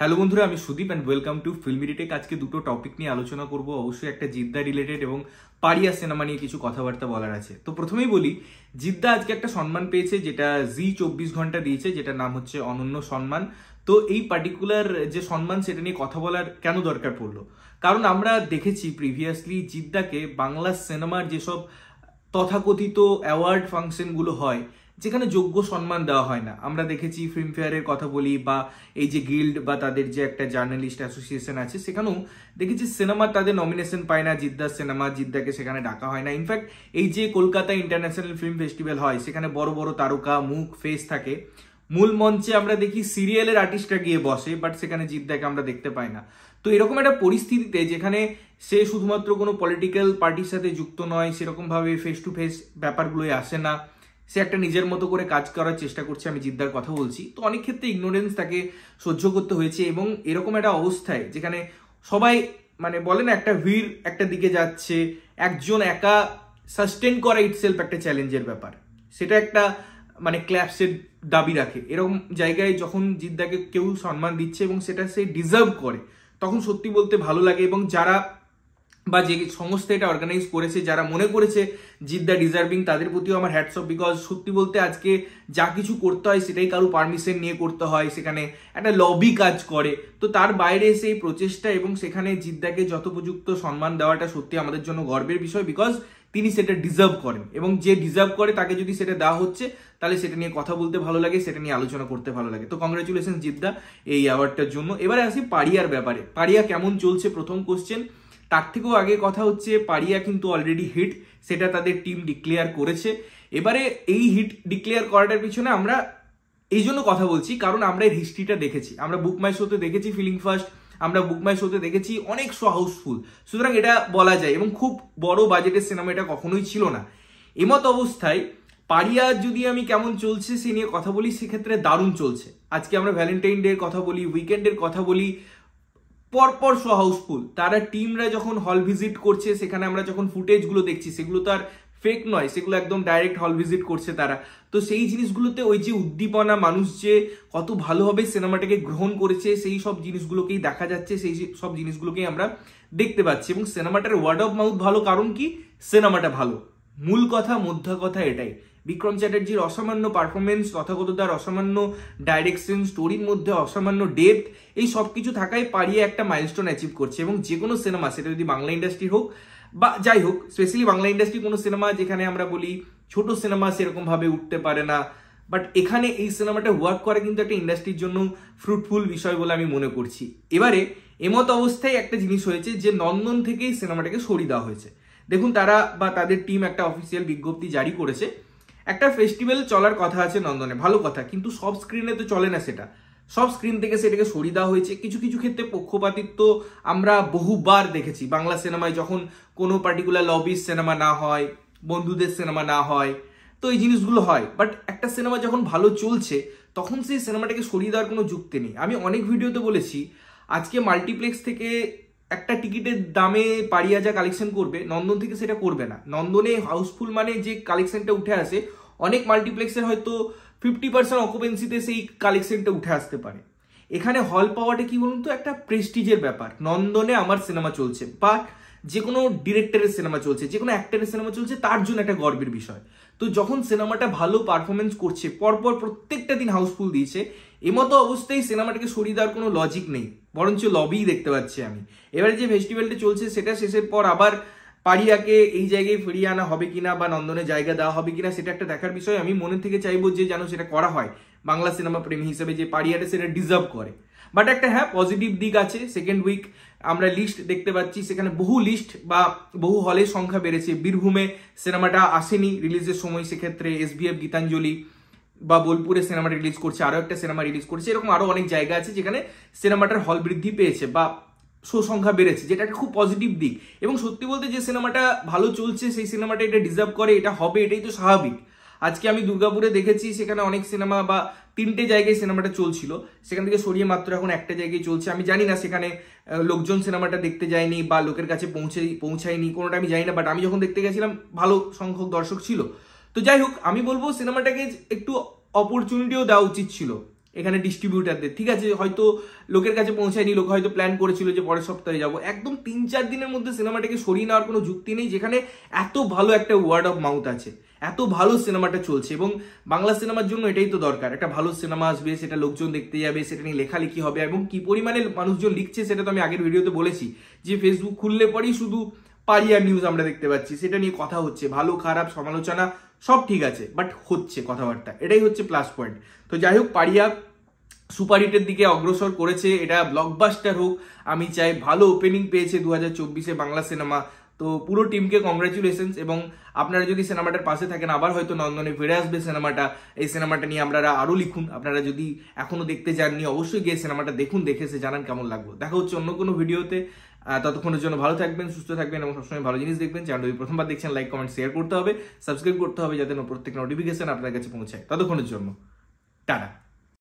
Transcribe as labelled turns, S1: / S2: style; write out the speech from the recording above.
S1: Hello বন্ধুরা, আমি Sudip and welcome to ফিল্মিডিটেক। আজকে দুটো টপিক নিয়ে আলোচনা করব, অবশ্যই একটা জিদ্দা রিলেটেড এবং পারিয়া সিনেমা নিয়ে কিছু কথাবার্তা বলার আছে। তো প্রথমেই বলি, জিদ্দা আজকে একটা সম্মান পেয়েছে যেটা জি 24 ঘন্টা দিয়েছে, যেটার নাম হচ্ছে অনন্য সম্মান। তো এই পার্টিকুলার যে সম্মান, সেটা নিয়ে কথা বলার কেন দরকার পড়লো? কারণ আমরা দেখেছি প্রিভিয়াসলি জিদ্দাকে বাংলা সিনেমার যেসব তথাকথিত অ্যাওয়ার্ড ফাংশনগুলো হয়, যেখানে যোগ্য সম্মান দেওয়া হয় না। আমরা দেখেছি ফিল্মফেয়ারের কথা বলি, বা এই যে গিল্ড বা তাদের যে একটা জার্নালিস্ট অ্যাসোসিয়েশন আছে, সেখানেও দেখেছি সিনেমা তাদের নমিনেশন পায় না। জিদ্দার সিনেমা, জিদ্দাকে সেখানে ডাকা হয় না। ইনফ্যাক্ট এই যে কলকাতা ইন্টারন্যাশনাল ফিল্ম ফেস্টিভ্যাল হয়, সেখানে বড় বড় তারকা মুখ ফেস থাকে। মূল মঞ্চে আমরা দেখি সিরিয়ালের আর্টিস্টরা গিয়ে বসে, বাট সেখানে জিদ্দাকে আমরা দেখতে পাই না। তো এরকম একটা পরিস্থিতিতে যেখানে সে শুধুমাত্র কোনো পলিটিক্যাল পার্টির সাথে যুক্ত নয়, সেরকম ভাবে ফেস টু ফেস ব্যাপারগুলোই আসে না, সে একটা নিজের মতো করে কাজ করার চেষ্টা করছে। আমি জিদ্দার কথা বলছি। তো অনেক ক্ষেত্রে ইগনোরেন্স তাকে সহ্য করতে হয়েছে, এবং এরকম একটা অবস্থায় যেখানে সবাই মানে বলে না, একটা ভিড় একটা দিকে যাচ্ছে, একজন একা সাস্টেন করা ইটসেলফ একটা চ্যালেঞ্জের ব্যাপার, সেটা একটা মানে ক্ল্যাপসের দাবি রাখে। এরকম জায়গায় যখন জিদ্দাকে কেউ সম্মান দিচ্ছে এবং সেটা সে ডিজার্ভ করে, তখন সত্যি বলতে ভালো লাগে। এবং যারা বা যে সংস্থা এটা অর্গানাইজ করেছে, যারা মনে করেছে জিদ্দা ডিজার্ভিং, তাদের প্রতিও আমার হ্যাটস অফ। বিকজ সত্যি বলতে আজকে যা কিছু করতে হয় সেটাই কারো পারমিশন নিয়ে করতে হয়, সেখানে একটা লবি কাজ করে। তো তার বাইরে এসে এই প্রচেষ্টা এবং সেখানে জিদ্দাকে যথোপযুক্ত সম্মান দেওয়াটা সত্যি আমাদের জন্য গর্বের বিষয়, বিকজ তিনি সেটা ডিজার্ভ করেন, এবং যে ডিজার্ভ করে তাকে যদি সেটা দেওয়া হচ্ছে, তাহলে সেটা নিয়ে কথা বলতে ভালো লাগে, সেটা নিয়ে আলোচনা করতে ভালো লাগে। তো কংগ্রেচুলেশন জিদ্দা এই অ্যাওয়ার্ডটার জন্য। এবারে আসি পারিয়ার ব্যাপারে। পারিয়া কেমন চলছে প্রথম কোশ্চেন। তার থেকেও আগে কথা হচ্ছে, পারিয়া কিন্তু অলরেডি হিট, সেটা তাদের টিম ডিক্লেয়ার করেছে। এবারে এই হিট ডিক্লেয়ার করাটার পিছনে আমরা এই জন্য কথা বলছি, কারণ আমরা এর হিস্ট্রিটা দেখেছি। আমরা বুক মাই শোতে দেখেছি ফিলিং ফার্স্ট, আমরা বুক মাই শোতে দেখেছি অনেক শো হাউসফুল। সুতরাং এটা বলা যায়, এবং খুব বড় বাজেটের সিনেমা এটা কখনোই ছিল না। এমত অবস্থায় পারিয়া যদি আমি কেমন চলছে সে নিয়ে কথা বলি, সেক্ষেত্রে দারুণ চলছে। আজকে আমরা ভ্যালেন্টাইন ডে এর কথা বলি, উইকেন্ডের কথা বলি, পরপর শো হাউসফুল। তারা টিমরা যখন হল ভিজিট করছে, সেখানে আমরা যখন ফুটেজগুলো দেখছি, সেগুলো তো আর ফেক নয়, সেগুলো একদম ডাইরেক্ট হল ভিজিট করছে তারা। তো সেই জিনিসগুলোতে ওই যে উদ্দীপনা, মানুষ যে কত ভালোভাবে সিনেমাটাকে গ্রহণ করেছে, সেই সব জিনিসগুলোকেই দেখা যাচ্ছে, সেই সব জিনিসগুলোকেই আমরা দেখতে পাচ্ছি। এবং সিনেমাটার ওয়ার্ড অফ মাউথ ভালো, কারণ কি সিনেমাটা ভালো। মূল কথা, মধ্য কথা এটাই। বিক্রম চ্যাটার্জির অসামান্য পারফরমেন্স, তথাগতদার অসামান্য ডাইরেকশন, স্টোরির মধ্যে অসামান্য ডেপথ, এই সব কিছু থাকায় পারিয়ে একটা মাইলস্টোন অ্যাচিভ করছে। এবং যে কোনো সিনেমা, সেটা যদি বাংলা ইন্ডাস্ট্রি হোক বা যাই হোক, স্পেশালি বাংলা ইন্ডাস্ট্রি কোনো সিনেমা যেখানে আমরা বলি ছোট সিনেমা সেরকম ভাবে উঠতে পারে না, বাট এখানে এই সিনেমাটা ওয়ার্ক করে কিন্তু একটা ইন্ডাস্ট্রির জন্য ফ্রুটফুল বিষয় বলে আমি মনে করছি। এবারে এমত অবস্থায় একটা জিনিস হয়েছে যে নন্দন থেকেই সিনেমাটাকে সরিয়ে দেওয়া হয়েছে। দেখুন, তারা বা তাদের টিম একটা অফিসিয়াল বিজ্ঞপ্তি জারি করেছে। একটা ফেস্টিভ্যাল চলার কথা আছে নন্দনে, ভালো কথা, কিন্তু সব স্ক্রিনে তো চলে না সেটা। সব স্ক্রিন থেকে সেটাকে সরিয়ে দেওয়া হয়েছে। কিছু কিছু ক্ষেত্রে পক্ষপাতিত্ব আমরা বহুবার দেখেছি বাংলা সিনেমায়, যখন কোনো পার্টিকুলার লবির সিনেমা না হয়, বন্ধুদের সিনেমা না হয়, তো এই জিনিসগুলো হয়। বাট একটা সিনেমা যখন ভালো চলছে, তখন সেই সিনেমাটাকে সরিয়ে দেওয়ার কোনো যুক্তি নেই। আমি অনেক ভিডিওতে বলেছি, আজকে মাল্টিপ্লেক্স থেকে একটা টিকিটের দামে পারিয়া যা কালেকশন করবে, নন্দন থেকে সেটা করবে না। নন্দনে হাউসফুল মানে যে কালেকশনটা উঠে আসে, অনেক মাল্টিপ্লেক্সের হয়তো 50% অকুপেন্সিতে সেই কালেকশনটা উঠে আসতে পারে। এখানে হল পাওয়াটা কি বলুন তো, একটা প্রেস্টিজের ব্যাপার। নন্দনে আমার সিনেমা চলছে, বা যে কোনো ডিরেক্টরের সিনেমা চলছে, যে কোনো অ্যাক্টরের সিনেমা চলছে, তার জন্য একটা গর্বের বিষয়। তো যখন সিনেমাটা ভালো পারফরমেন্স করছে, পরপর প্রত্যেকটা দিন হাউসফুল দিয়েছে, এমতো অবস্থায় সিনেমাটাকে সরিয়ে দেওয়ার কোনো লজিক নেই, বরঞ্চ লবিই দেখতে পাচ্ছি আমি। এবারে যে ফেস্টিভ্যালটা চলছে, সেটা শেষের পর আবার পারিয়াকে এই জায়গায় ফিরিয়ে আনা হবে কিনা, বা নন্দনে জায়গা দেওয়া হবে কিনা, সেটা একটা দেখার বিষয়। আমি মনে থেকে চাইবো যে যেন সেটা করা হয় বাংলা সিনেমা প্রেমী হিসেবে, যে পারিয়াটা সেটা ডিজার্ভ করে। বাট একটা হ্যাঁ পজিটিভ দিক আছে, সেকেন্ড উইক আমরা লিস্ট দেখতে পাচ্ছি, সেখানে বহু লিস্ট বা বহু হলের সংখ্যা বেড়েছে। বীরভূমে সিনেমাটা আসেনি রিলিজের সময়, সেক্ষেত্রে SBF গীতাঞ্জলি বা বোলপুরে সিনেমা রিলিজ করছে, আরো একটা সিনেমা রিলিজ করছে। এরকম আরো অনেক জায়গা আছে যেখানে সিনেমাটার হল বৃদ্ধি পেয়েছে বা শো সংখ্যা বেড়েছে, যেটা একটা খুব পজিটিভ দিক। এবং সত্যি বলতে যে সিনেমাটা ভালো চলছে, সেই সিনেমাটা এটা ডিজার্ভ করে, এটা হবে, এটাই তো স্বাভাবিক। আজকে আমি দুর্গাপুরে দেখেছি, সেখানে অনেক সিনেমা বা 3টে জায়গায় সিনেমাটা চলছিল, সেখান থেকে সরিয়ে মাত্র এখন একটা জায়গায় চলছে। আমি জানি না সেখানে লোকজন সিনেমাটা দেখতে যায়নি বা লোকের কাছে পৌঁছায়নি, কোনোটা আমি জানি না। বাট আমি যখন দেখতে গেছিলাম, ভালো সংখ্যক দর্শক ছিল। তো যাই হোক, আমি বলবো সিনেমাটাকে একটু অপরচুনিটিও দেওয়া উচিত ছিল। এখানে ডিস্ট্রিবিউটারদের, ঠিক আছে হয়তো লোকের কাছে পৌঁছায়নি, লোক হয়তো প্ল্যান করেছিল যে পরের সপ্তাহে যাবো, একদম 3-4 দিনের মধ্যে সিনেমাটাকে সরিয়ে নেওয়ার কোনো যুক্তি নেই, যেখানে এত ভালো একটা ওয়ার্ড অফ মাউথ আছে, এত ভালো সিনেমাটা চলছে। এবং বাংলা সিনেমার জন্য এটাই তো দরকার, একটা ভালো সিনেমা আসবে, সেটা লোকজন দেখতে যাবে, সেটা নিয়ে লেখালেখি হবে, এবং কি পরিমাণে মানুষজন লিখছে সেটা তো আমি আগের ভিডিওতে বলেছি, যে ফেসবুক খুললে পরেই শুধু পারিয়ার নিউজ আমরা দেখতে পাচ্ছি, সেটা নিয়ে কথা হচ্ছে, ভালো খারাপ সমালোচনা সব ঠিক আছে, বাট হচ্ছে কথাবার্তা, এটাই হচ্ছে প্লাস পয়েন্ট। তো যাই হোক, পারিয়া সুপার হিটের দিকে অগ্রসর করেছে, এটা ব্লকবাস্টার হোক, আমি চাই। ভালো ওপেনিং পেয়েছে 2024-এ বাংলা সিনেমা, তো পুরো টিমকে কংগ্রাচুলেশনস। এবং আপনারা যদি সিনেমাটার পাশে থাকেন, আবার হয়তো নন্দনে ফিরে আসবে সিনেমাটা, এই সিনেমাটা নিয়ে আপনারা আরো লিখুন, আপনারা যদি এখনো দেখতে যাননি অবশ্যই গিয়ে সিনেমাটা দেখুন, দেখে সে জানান কেমন লাগলো। দেখা হচ্ছে অন্য কোনো ভিডিওতে, ততক্ষণের জন্য ভালো থাকবেন, সুস্থ থাকবেন এবং সবসময় ভালো জিনিস দেখবেন। চ্যানেল যদি প্রথমবার দেখছেন, লাইক কমেন্ট শেয়ার করতে হবে, সাবস্ক্রাইব করতে হবে, যাতে প্রত্যেক নোটিফিকেশন আপনার কাছে পৌঁছায়। ততক্ষণের জন্য টাটা।